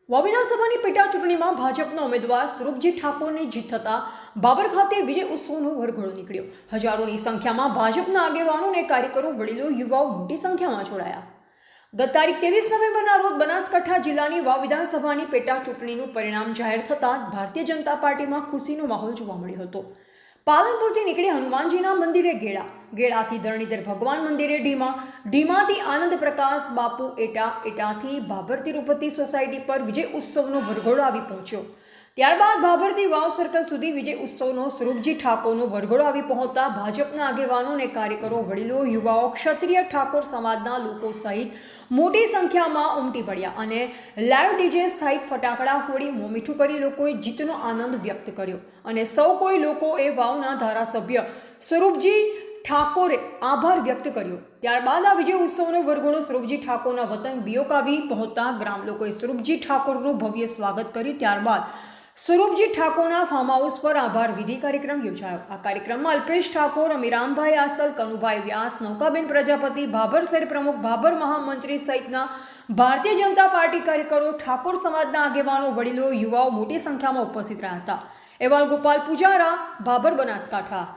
વાવ વિધાનસભાની પેટા ચૂંટણીમાં ભાજપના ઉમેદવાર સ્વરૂપજી ઠાકોરની જીત થતાં બાબર ખાતે વિજય ઉત્સવનો વરઘોડો નીકળ્યો। હજારોની સંખ્યામાં ભાજપના આગેવાનો અને કાર્યકરો, વડીલો, યુવાઓ મોટી સંખ્યામાં જોડાયા। ગત તારીખ 23 નવેમ્બરના રોજ બનાસકાંઠા જિલ્લાની વાવ વિધાનસભાની પેટા ચૂંટણીનું પરિણામ જાહેર થતાં ભારતીય જનતા પાર્ટીમાં ખુશીનો માહોલ જોવા મળ્યો હતો। પાલનપુરથી નીકળી હનુમાનજીના મંદિરે ગેડા, ગેડાથી ધરણીધર ભગવાન મંદિરે ઢીમા, ઢીમાથી આનંદ પ્રકાશ બાપુ એટા, એટાથી ભાભર તિરુપતિ સોસાયટી પર વિજય ઉત્સવનો વરઘોડો આવી પહોંચ્યો। ત્યારબાદ ભાભરથી વાવ સર્કલ સુધી વિજય ઉત્સવનો સ્વરૂપજી ઠાકોરનો વરઘોડો આવી પહોંચતા ભાજપના આગેવાનો અને કાર્યકરો, વડીલો, યુવાઓ, ક્ષત્રિય ઠાકોર સમાજના લોકો સહિત મોટી સંખ્યામાં ઉમટી પડ્યા અને લાઈવ ડીજે સહિત ફટાકડા ફોડી મોં મીઠું કરી લોકોએ જીતનો આનંદ વ્યક્ત કર્યો અને સૌ કોઈ લોકોએ વાવના ધારાસભ્ય સ્વરૂપજી ઠાકોરે આભાર વ્યક્ત કર્યો। ત્યારબાદ આ વિજય ઉત્સવનો વરઘોડો સ્વરૂપજી ઠાકોરના વતન બીઓક આવી પહોંચતા ગ્રામ લોકોએ સ્વરૂપજી ઠાકોરનું ભવ્ય સ્વાગત કર્યું। ત્યારબાદ સ્વરૂપજી ઠાકોરના ફાર્મ હાઉસ પર આભાર વિધિ કાર્યક્રમ યોજાયો। આ કાર્યક્રમમાં અલ્પેશ ઠાકોર, અમીરામભાઈ આસલ, કનુભાઈ વ્યાસ, નૌકાબેન પ્રજાપતિ, ભાભર શહેર પ્રમુખ, ભાભર મહામંત્રી સહિતના ભારતીય જનતા પાર્ટી કાર્યકરો, ઠાકોર સમાજના આગેવાનો, વડીલો, યુવાઓ મોટી સંખ્યામાં ઉપસ્થિત રહ્યા હતા। અહેવાલ ગોપાલ પૂજારા, ભાભર, બનાસકાંઠા।